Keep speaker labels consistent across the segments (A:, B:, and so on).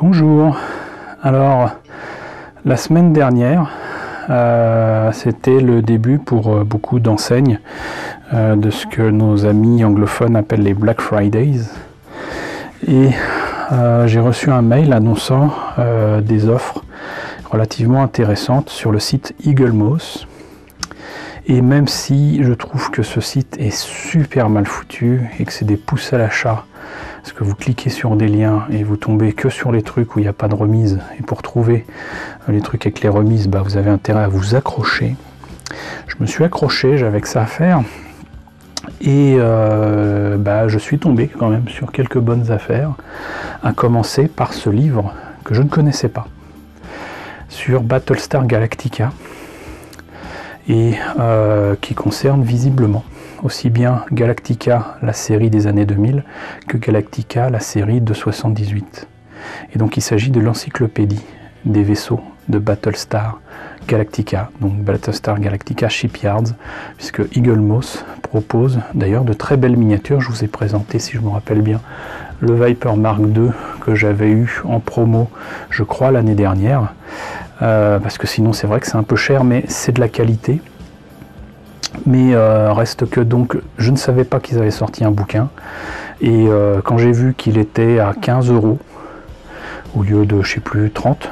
A: Bonjour. Alors, la semaine dernière, c'était le début pour beaucoup d'enseignes de ce que nos amis anglophones appellent les Black Fridays. Et j'ai reçu un mail annonçant des offres relativement intéressantes sur le site Eaglemoss. Et même si je trouve que ce site est super mal foutu et que c'est des pouces à l'achat, parce que vous cliquez sur des liens et vous tombez que sur les trucs où il n'y a pas de remise, et pour trouver les trucs avec les remises, vous avez intérêt à vous accrocher. Je me suis accroché, j'avais que ça à faire, et je suis tombé quand même sur quelques bonnes affaires, à commencer par ce livre que je ne connaissais pas, sur Battlestar Galactica, et qui concerne visiblement aussi bien Galactica, la série des années 2000, que Galactica, la série de 78. Et donc il s'agit de l'encyclopédie des vaisseaux de Battlestar Galactica, donc Battlestar Galactica Shipyards, puisque Eaglemoss propose d'ailleurs de très belles miniatures. Je vous ai présenté, si je me rappelle bien, le Viper Mark II que j'avais eu en promo, je crois, l'année dernière, parce que sinon c'est vrai que c'est un peu cher, mais c'est de la qualité. Mais reste que donc je ne savais pas qu'ils avaient sorti un bouquin, et quand j'ai vu qu'il était à 15 € au lieu de je sais plus 30,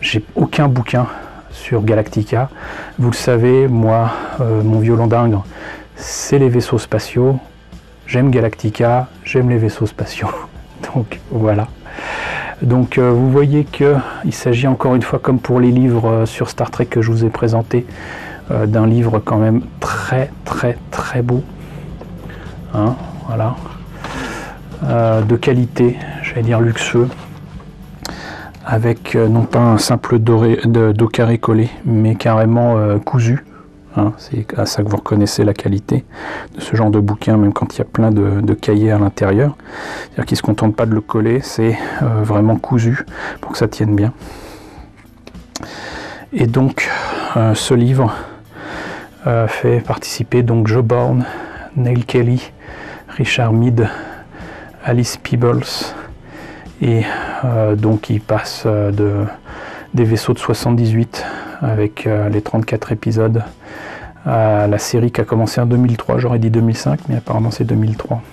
A: j'ai aucun bouquin sur Galactica. Vous le savez, moi mon violon d'ingre c'est les vaisseaux spatiaux, j'aime Galactica, j'aime les vaisseaux spatiaux, donc voilà. Donc vous voyez qu'il s'agit encore une fois, comme pour les livres sur Star Trek que je vous ai présenté, d'un livre quand même très beau, hein, voilà, de qualité, j'allais dire luxueux, avec non pas un simple dos carré collé, mais carrément cousu, hein, c'est à ça que vous reconnaissez la qualité de ce genre de bouquin, même quand il y a plein de cahiers à l'intérieur, c'est-à-dire qu'ils ne se contentent pas de le coller, c'est vraiment cousu pour que ça tienne bien. Et donc ce livre fait participer donc Joe Bourne, Neil Kelly, Richard Mead, Alice Peebles, et donc il passe des vaisseaux de 78 avec les 34 épisodes à la série qui a commencé en 2003, j'aurais dit 2005, mais apparemment c'est 2003,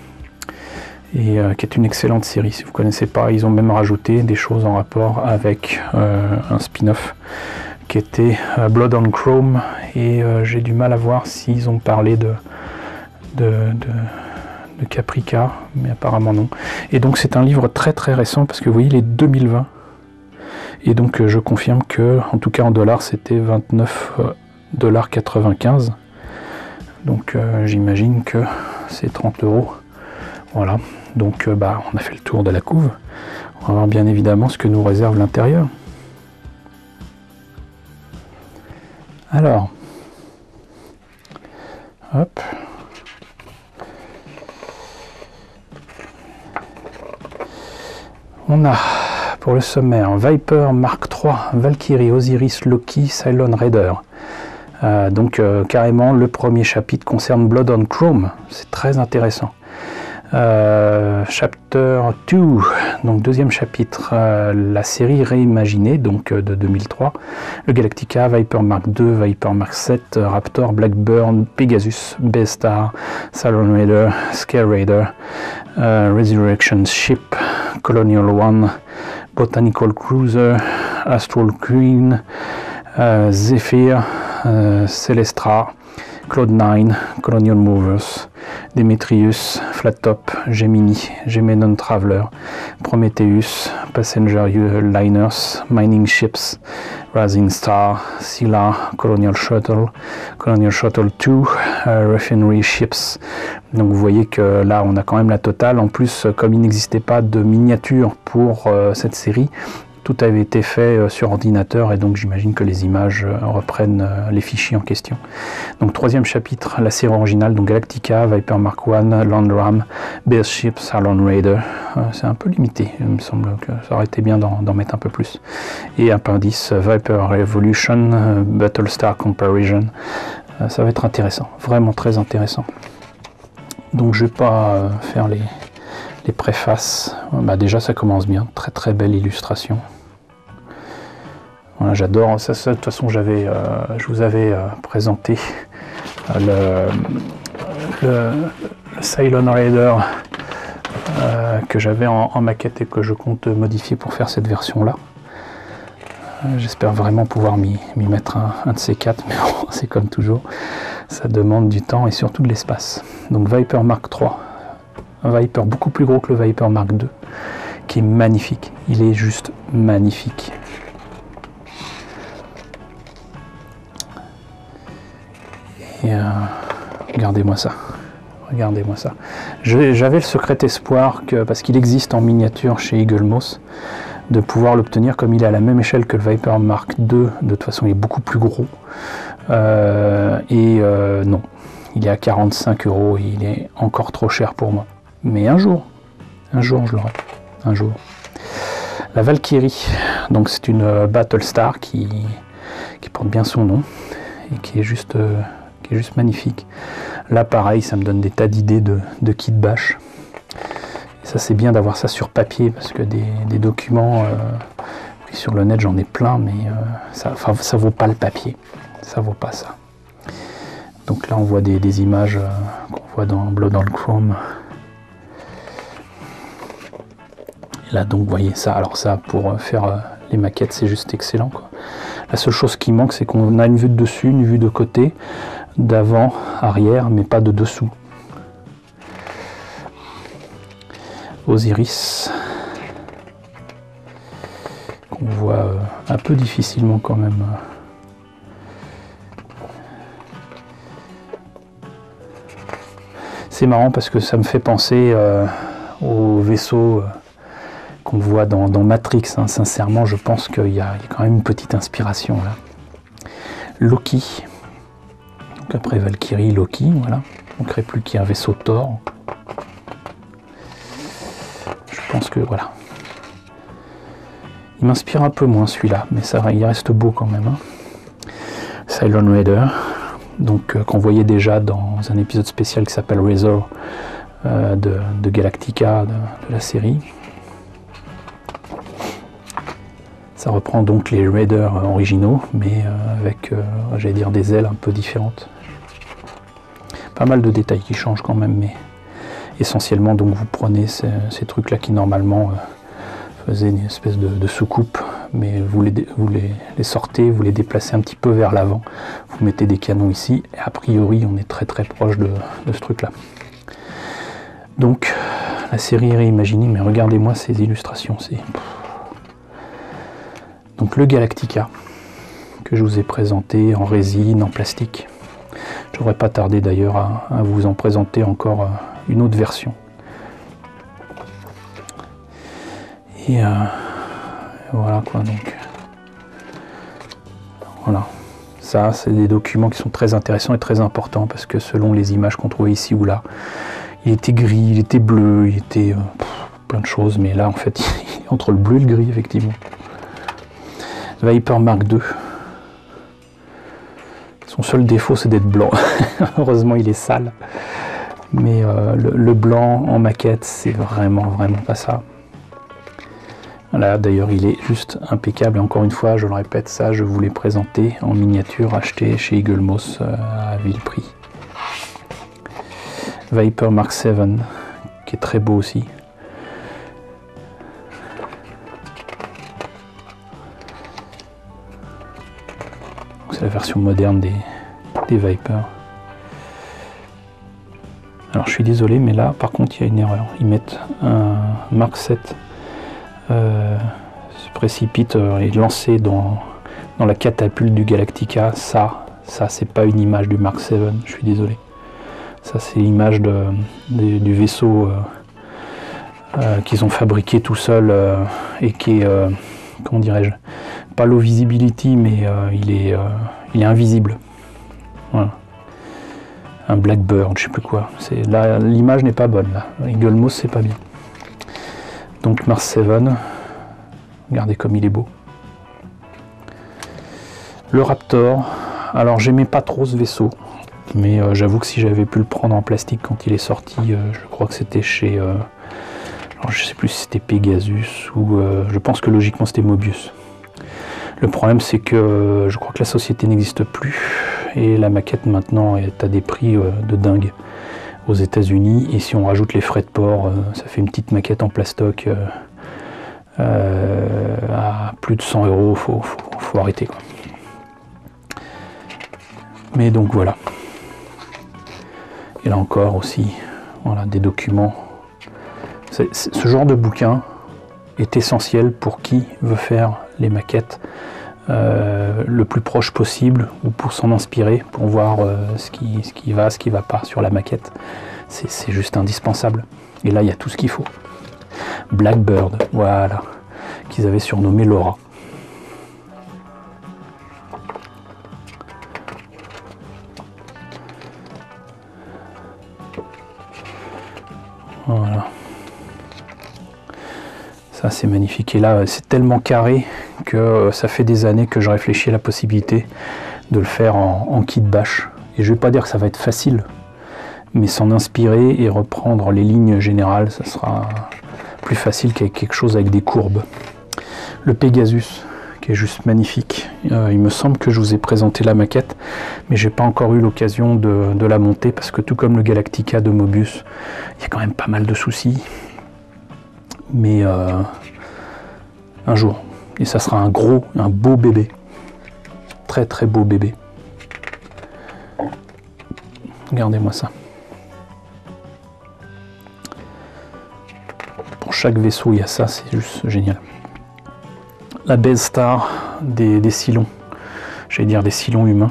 A: et qui est une excellente série. Si vous ne connaissez pas, ils ont même rajouté des choses en rapport avec un spin-off qui était Blood on Chrome, et j'ai du mal à voir s'ils ont parlé de Caprica, mais apparemment non. Et donc c'est un livre très récent, parce que vous voyez, il est 2020, et donc je confirme que, en tout cas en dollars, c'était 29,95 $, donc j'imagine que c'est 30 €. Voilà, donc on a fait le tour de la couve. On va voir bien évidemment ce que nous réserve l'intérieur. Alors, hop, on a pour le sommaire Viper Mark III, Valkyrie, Osiris, Loki, Cylon Raider. Donc carrément le premier chapitre concerne Blood on Chrome, c'est très intéressant. Chapter 2, donc deuxième chapitre, la série réimaginée, donc de 2003, le Galactica, Viper Mark II, Viper Mark VII, Raptor, Blackburn, Pegasus, Beastar, Cylon Raider, Scare Raider, Resurrection Ship, Colonial One, Botanical Cruiser, Astral Queen, Zephyr, Celestra, Cloud9, Colonial Movers, Demetrius, Flat Top, Gemini, Gemenon Traveler, Prometheus, Passenger Liners, Mining Ships, Rising Star, Scylla, Colonial Shuttle 2, Refinery Ships. Donc vous voyez que là on a quand même la totale. En plus, comme il n'existait pas de miniature pour cette série, tout avait été fait sur ordinateur, et donc j'imagine que les images reprennent les fichiers en question. Donc troisième chapitre, la série originale, donc Galactica, Viper Mark I, Landram, Bear Ship, Cylon Raider. C'est un peu limité, il me semble que ça aurait été bien d'en mettre un peu plus. Et appendice, Viper Revolution, Battlestar Comparison. Ça va être intéressant, vraiment très intéressant. Donc je ne vais pas faire les les préfaces. Bah déjà ça commence bien, très très belle illustration. Voilà, j'adore ça, de toute façon je vous avais présenté le Cylon Raider que j'avais en maquette et que je compte modifier pour faire cette version là. J'espère vraiment pouvoir m'y mettre un de ces quatre, mais bon, c'est comme toujours, ça demande du temps et surtout de l'espace. Donc Viper Mark III, un Viper beaucoup plus gros que le Viper Mark II, qui est magnifique, il est juste magnifique. Et regardez-moi ça. Regardez-moi ça. J'avais le secret espoir, parce qu'il existe en miniature chez Eagle Moss, de pouvoir l'obtenir comme il est à la même échelle que le Viper Mark II. De toute façon, il est beaucoup plus gros. Non, il est à 45 €. Il est encore trop cher pour moi. Mais un jour je l'aurai. Un jour. La Valkyrie, donc c'est une Battlestar qui porte bien son nom et qui est juste magnifique. Là pareil, ça me donne des tas d'idées de kit bash. Et ça c'est bien d'avoir ça sur papier, parce que des documents sur le net j'en ai plein, mais ça vaut pas le papier, ça vaut pas ça. Donc là on voit des images qu'on voit dans Blood on Chrome. Et là donc vous voyez ça, alors ça pour faire les maquettes c'est juste excellent quoi. La seule chose qui manque, c'est qu'on a une vue de dessus, une vue de côté, d'avant, arrière, mais pas de dessous. Osiris, qu'on voit un peu difficilement quand même. C'est marrant parce que ça me fait penser au vaisseau qu'on voit dans Matrix, hein. Sincèrement, je pense qu'il y a quand même une petite inspiration là. Loki, donc après Valkyrie, Loki, voilà. On ne crée plus qu'il y a un vaisseau Thor. Je pense que voilà. Il m'inspire un peu moins celui-là, mais ça, il reste beau quand même. Hein. Cylon Raider, donc qu'on voyait déjà dans un épisode spécial qui s'appelle Razor de Galactica, de la série. Ça reprend donc les Raiders originaux, mais avec, j'allais dire, des ailes un peu différentes. Pas mal de détails qui changent quand même, mais essentiellement, donc vous prenez ces trucs-là qui normalement faisaient une espèce de soucoupe, mais vous les sortez, vous les déplacez un petit peu vers l'avant. Vous mettez des canons ici, et a priori, on est très très proche de ce truc-là. Donc, la série réimaginée, mais regardez-moi ces illustrations, c'est... Donc le Galactica, que je vous ai présenté en résine, en plastique. Je ne devrais pas tarder d'ailleurs à vous en présenter encore une autre version. Et voilà quoi donc. Voilà. Ça, c'est des documents qui sont très intéressants et très importants, parce que selon les images qu'on trouvait ici ou là, il était gris, il était bleu, il était plein de choses, mais là en fait, il est entre le bleu et le gris effectivement. Viper Mark II. Son seul défaut c'est d'être blanc. Heureusement il est sale. Mais le blanc en maquette c'est vraiment pas ça. Là d'ailleurs il est juste impeccable. Et encore une fois je le répète, ça je vous l'ai présenté en miniature acheté chez Eagle Moss à vil prix. Viper Mark VII qui est très beau aussi. C'est la version moderne des Viper. Alors je suis désolé, mais là par contre il y a une erreur. Ils mettent un Mark VII se précipite et lancé dans la catapulte du Galactica. Ça c'est pas une image du Mark VII, je suis désolé. Ça c'est l'image du vaisseau qu'ils ont fabriqué tout seul et qui est, comment dirais-je, pas low visibility, mais il est invisible. Voilà. Un Blackbird, je sais plus quoi. Là, l'image n'est pas bonne. Là. Eagle Moss, c'est pas bien. Donc Mars 7, regardez comme il est beau. Le Raptor. Alors j'aimais pas trop ce vaisseau, mais j'avoue que si j'avais pu le prendre en plastique quand il est sorti, je crois que c'était chez Alors, je sais plus si c'était Pegasus ou je pense que logiquement c'était Mobius. Le problème c'est que je crois que la société n'existe plus et la maquette maintenant est à des prix de dingue aux États-Unis, et si on rajoute les frais de port, ça fait une petite maquette en plastoc à plus de 100 €. Faut arrêter, quoi. Mais donc voilà. Et là encore aussi, voilà, des documents. Ce genre de bouquin est essentiel pour qui veut faire les maquettes le plus proche possible, ou pour s'en inspirer, pour voir ce qui va pas sur la maquette. C'est juste indispensable. Et là, il y a tout ce qu'il faut. Blackbird, voilà, qu'ils avaient surnommé Laura. Voilà. Ça, c'est magnifique. Et là, c'est tellement carré que ça fait des années que je réfléchis à la possibilité de le faire en kit bash. Et je vais pas dire que ça va être facile, mais s'en inspirer et reprendre les lignes générales, ça sera plus facile qu'avec quelque chose avec des courbes. Le Pegasus, qui est juste magnifique. Il me semble que je vous ai présenté la maquette, mais j'ai pas encore eu l'occasion de la monter, parce que tout comme le Galactica de Mobius, il y a quand même pas mal de soucis. Mais un jour, et ça sera un beau bébé, très très beau bébé. Regardez-moi ça. Pour chaque vaisseau, il y a ça, c'est juste génial. La Base Star des Cylons, j'allais dire des Cylons humains.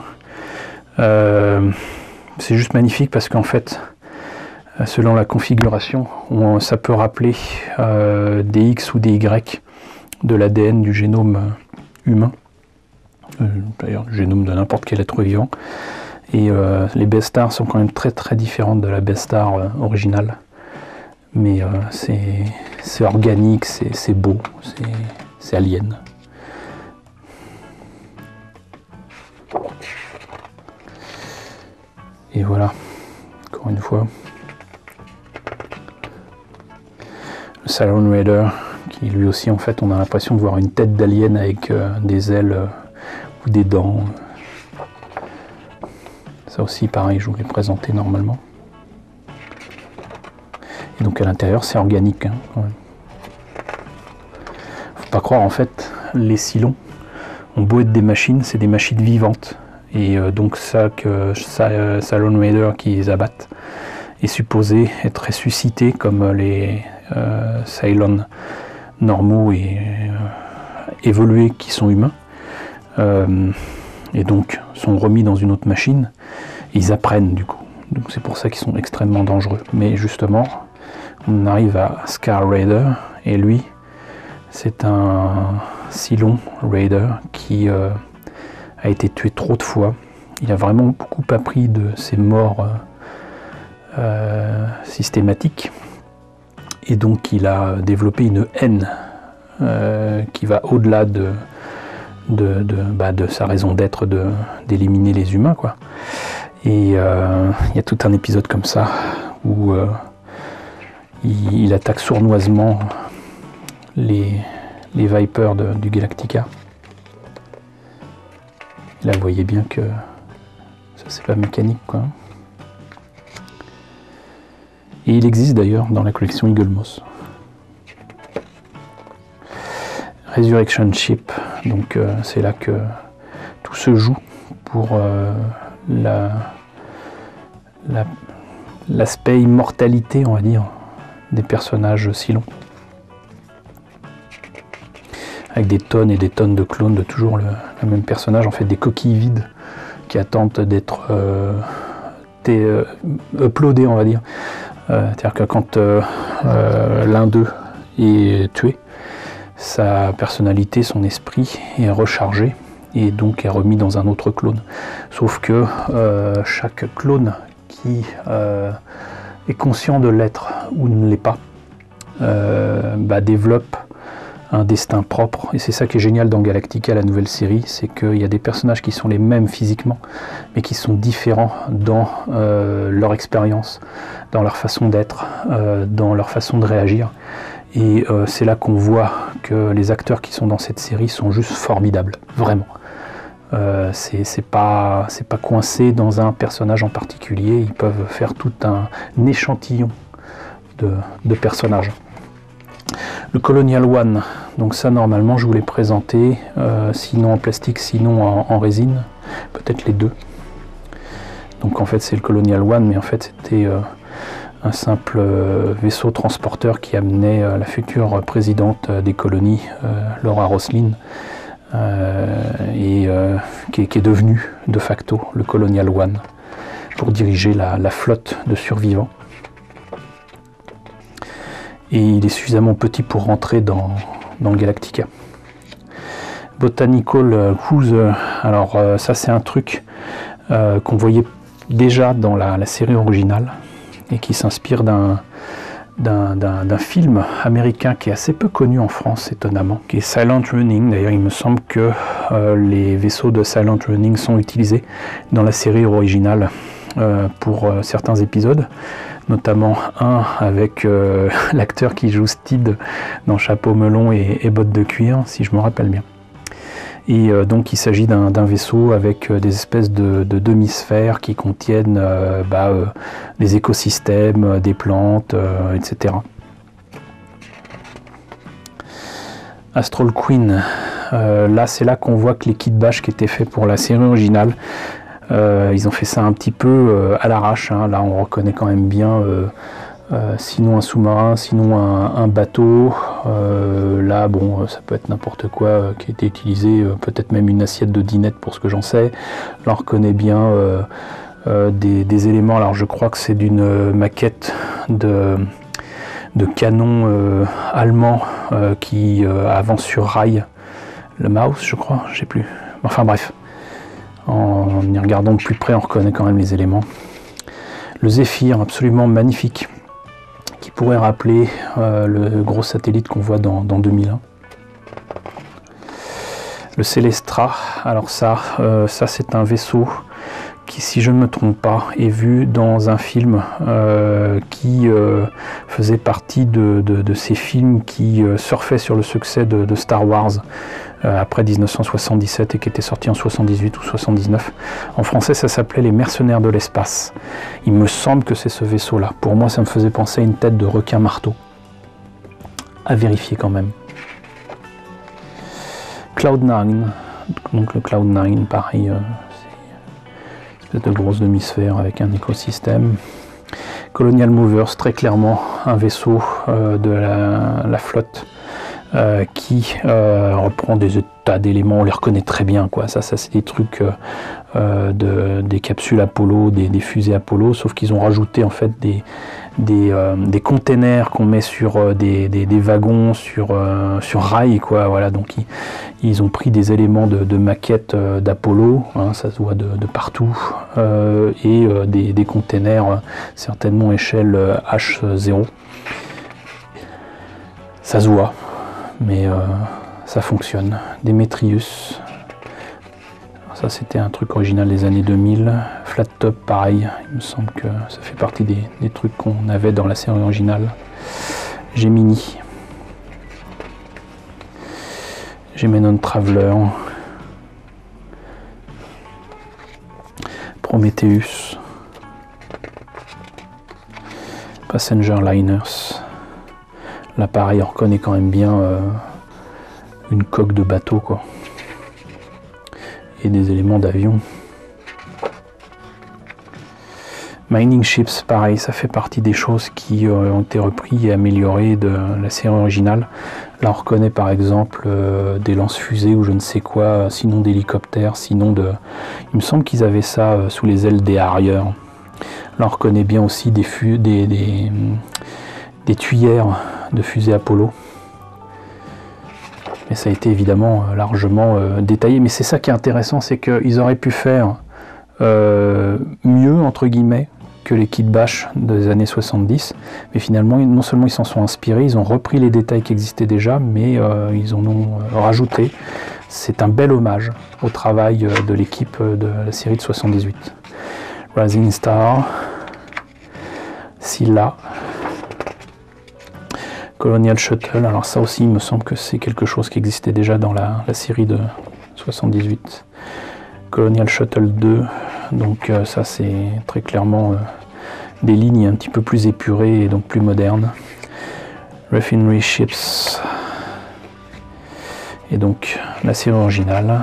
A: C'est juste magnifique parce qu'en fait, selon la configuration, ça peut rappeler des X ou des Y de l'ADN du génome humain, d'ailleurs du génome de n'importe quel être vivant. Et les Base Stars sont quand même très très différentes de la Base Star originale. Mais c'est organique, c'est beau, c'est alien. Et voilà, encore une fois. Le Cylon Raider, qui lui aussi, en fait, on a l'impression de voir une tête d'alien avec des ailes ou des dents. Ça aussi, pareil, je vous l'ai présenté normalement. Et donc à l'intérieur, c'est organique. Hein, ouais. Faut pas croire, en fait, les Cylons ont beau être des machines, c'est des machines vivantes. Et donc ça que Cylon Raider qui les abattent est supposé être ressuscité comme les Cylons normaux et évolués qui sont humains. Et donc sont remis dans une autre machine. Et ils apprennent du coup. Donc c'est pour ça qu'ils sont extrêmement dangereux. Mais justement, on arrive à Scar Raider, et lui, c'est un Cylon Raider qui a été tué trop de fois. Il a vraiment beaucoup appris de ses morts systématiques. Et donc il a développé une haine qui va au-delà de sa raison d'être d'éliminer les humains, quoi. Et il y a tout un épisode comme ça où il attaque sournoisement les Vipers du Galactica. Là, vous voyez bien que ça, c'est pas mécanique, quoi. Et il existe d'ailleurs dans la collection Eagle Moss. Resurrection Ship, donc c'est là que tout se joue pour l'aspect immortalité, on va dire, des personnages Cylons. Avec des tonnes et des tonnes de clones de toujours le même personnage, en fait des coquilles vides qui attendent d'être uploadées, on va dire. C'est-à-dire que quand l'un d'eux est tué, sa personnalité, son esprit est rechargé et donc est remis dans un autre clone. Sauf que chaque clone qui est conscient de l'être ou ne l'est pas développe un destin propre, et c'est ça qui est génial dans Galactica, la nouvelle série, c'est qu'il y a des personnages qui sont les mêmes physiquement, mais qui sont différents dans leur expérience, dans leur façon d'être, dans leur façon de réagir, Et c'est là qu'on voit que les acteurs qui sont dans cette série sont juste formidables, vraiment. C'est pas coincé dans un personnage en particulier, ils peuvent faire tout un échantillon de personnages. Le Colonial One, donc ça normalement je vous l'ai présenté, sinon en plastique, sinon en résine, peut-être les deux. Donc en fait c'est le Colonial One, mais en fait c'était un simple vaisseau transporteur qui amenait la future présidente des colonies, Laura Roslin, qui est devenue de facto le Colonial One pour diriger la flotte de survivants. Et il est suffisamment petit pour rentrer dans Galactica. Botanical Cruise, alors ça c'est un truc qu'on voyait déjà dans la série originale et qui s'inspire d'un film américain qui est assez peu connu en France, étonnamment, qui est Silent Running. D'ailleurs, il me semble que les vaisseaux de Silent Running sont utilisés dans la série originale pour certains épisodes, notamment un avec l'acteur qui joue Steed dans Chapeau melon et bottes de cuir, si je me rappelle bien. Et donc il s'agit d'un vaisseau avec des espèces de demi-sphères qui contiennent des écosystèmes, des plantes, etc. Astral Queen, là c'est là qu'on voit que les kits bash qui étaient faits pour la série originale, ils ont fait ça un petit peu à l'arrache, hein. Là on reconnaît quand même bien sinon un sous-marin, sinon un bateau. Là bon ça peut être n'importe quoi qui a été utilisé, peut-être même une assiette de dinette pour ce que j'en sais. Là on reconnaît bien des éléments, alors je crois que c'est d'une maquette de canon allemand qui avance sur rail, le Maus je crois, je sais plus, enfin bref, en y regardant de plus près on reconnaît quand même les éléments. Le Zephyr, absolument magnifique, qui pourrait rappeler le gros satellite qu'on voit dans 2001. Le Célestra, alors ça c'est un vaisseau qui, si je ne me trompe pas, est vu dans un film qui faisait partie de ces films qui surfaient sur le succès de Star Wars après 1977 et qui était sorti en 78 ou 79. En français, ça s'appelait Les Mercenaires de l'espace. Il me semble que c'est ce vaisseau-là. Pour moi, ça me faisait penser à une tête de requin-marteau. À vérifier quand même. Cloud9, donc le Cloud9, pareil, c'est une espèce de grosse demi-sphère avec un écosystème. Colonial Movers, très clairement un vaisseau de la flotte qui reprend des tas d'éléments, on les reconnaît très bien, quoi. Ça c'est des trucs des capsules Apollo, des fusées Apollo, sauf qu'ils ont rajouté en fait des containers qu'on met sur des wagons sur rail, quoi. Voilà, donc ils ont pris des éléments de maquettes d'Apollo, hein, ça se voit de partout, et des containers certainement échelle H0. Ça se voit, mais ça fonctionne. Demetrius, ça c'était un truc original des années 2000. Flat Top, pareil, il me semble que ça fait partie des trucs qu'on avait dans la série originale. Gemini, Gemenon Traveler, Prometheus, Passenger Liners. Là pareil, on reconnaît quand même bien une coque de bateau, quoi, et des éléments d'avion. Mining Ships, pareil, ça fait partie des choses qui ont été reprises et améliorées de la série originale. Là on reconnaît par exemple des lance-fusées ou je ne sais quoi, sinon d'hélicoptères, sinon de... Il me semble qu'ils avaient ça sous les ailes des Harrier. Là on reconnaît bien aussi des tuyères de fusées Apollo. Mais ça a été évidemment largement détaillé. Mais c'est ça qui est intéressant, c'est qu'ils auraient pu faire mieux, entre guillemets, que les kits bash des années 70. Mais finalement, non seulement ils s'en sont inspirés, ils ont repris les détails qui existaient déjà, mais ils en ont rajouté. C'est un bel hommage au travail de l'équipe de la série de 78. Rising Star, Scylla, Colonial Shuttle, alors ça aussi il me semble que c'est quelque chose qui existait déjà dans la série de 78. Colonial Shuttle 2, donc ça c'est très clairement des lignes un petit peu plus épurées et donc plus modernes. Refinery Ships, et donc la série originale.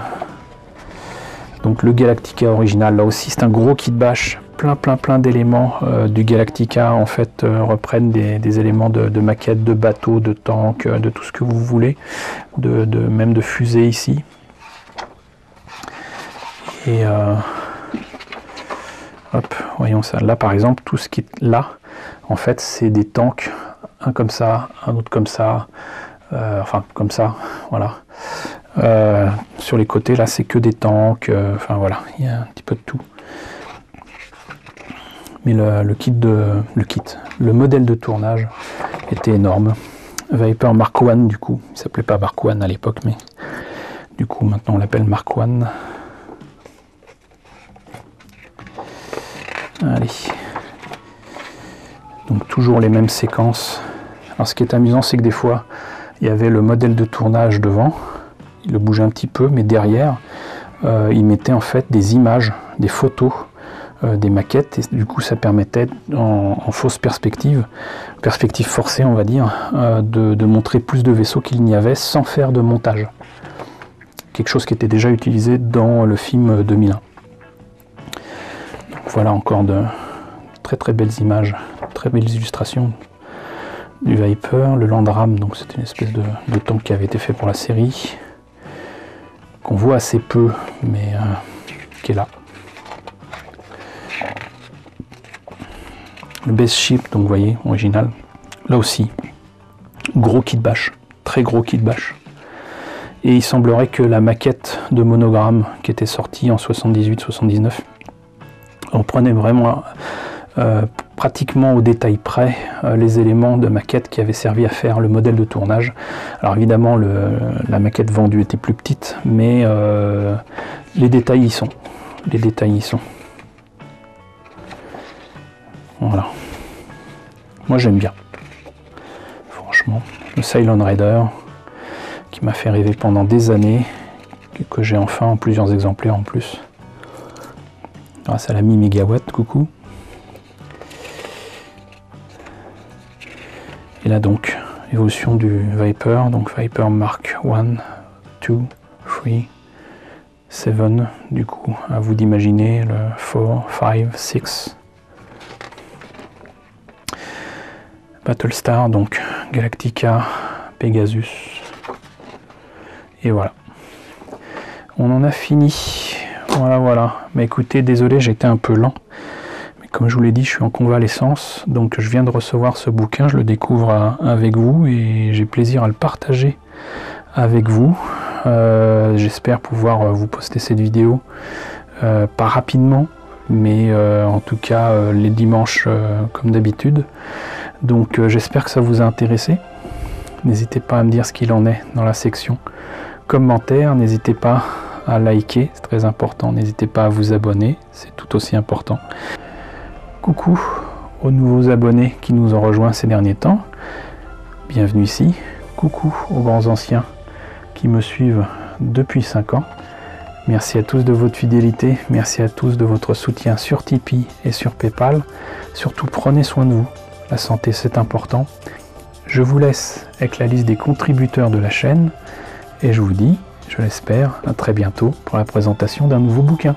A: Donc le Galactica original, là aussi c'est un gros kit bash, plein d'éléments du Galactica en fait reprennent des éléments de maquettes, de bateaux, de tanks, de tout ce que vous voulez, même de fusées ici. Et hop, voyons ça, là par exemple, tout ce qui est là, en fait c'est des tanks, un comme ça, un autre comme ça, enfin comme ça, voilà. Sur les côtés là c'est que des tanks, enfin voilà, il y a un petit peu de tout. Mais le modèle de tournage était énorme. Viper Mark I du coup, il s'appelait pas Mark I à l'époque, mais du coup maintenant on l'appelle Mark I. Allez. Donc toujours les mêmes séquences. Alors ce qui est amusant c'est que des fois il y avait le modèle de tournage devant. Il le bougeait un petit peu, mais derrière, il mettait en fait des images, des photos, des maquettes, et du coup ça permettait, en fausse perspective forcée on va dire, de montrer plus de vaisseaux qu'il n'y avait sans faire de montage. Quelque chose qui était déjà utilisé dans le film 2001. Donc voilà encore de très belles images, très belles illustrations du Viper, le Landram, donc c'était une espèce de tank qui avait été fait pour la série, qu'on voit assez peu, mais qui est là. Le Base Ship, donc vous voyez, original. Là aussi, gros kit bash, très gros kit bash. Et il semblerait que la maquette de Monogramme qui était sortie en 78-79 reprenait vraiment pratiquement au détail près les éléments de maquette qui avaient servi à faire le modèle de tournage. Alors évidemment la maquette vendue était plus petite, mais les détails y sont. Les détails y sont. Voilà. Moi j'aime bien. Franchement. Le Cylon Raider qui m'a fait rêver pendant des années, que j'ai enfin en plusieurs exemplaires en plus. Grâce à l'ami Megawatt, coucou. Et là donc, évolution du Viper, donc Viper Mark 1, 2, 3, 7, du coup, à vous d'imaginer le 4, 5, 6. Battlestar, donc Galactica, Pegasus. Et voilà. On en a fini. Voilà. Mais écoutez, désolé, j'étais un peu lent. Comme je vous l'ai dit, je suis en convalescence, donc je viens de recevoir ce bouquin, je le découvre avec vous et j'ai plaisir à le partager avec vous. J'espère pouvoir vous poster cette vidéo, pas rapidement, mais en tout cas les dimanches comme d'habitude. Donc j'espère que ça vous a intéressé. N'hésitez pas à me dire ce qu'il en est dans la section commentaires, n'hésitez pas à liker, c'est très important, n'hésitez pas à vous abonner, c'est tout aussi important. Coucou aux nouveaux abonnés qui nous ont rejoints ces derniers temps, bienvenue ici. Coucou aux grands anciens qui me suivent depuis 5 ans. Merci à tous de votre fidélité, merci à tous de votre soutien sur Tipeee et sur Paypal. Surtout prenez soin de vous, la santé c'est important. Je vous laisse avec la liste des contributeurs de la chaîne et je vous dis, je l'espère, à très bientôt pour la présentation d'un nouveau bouquin.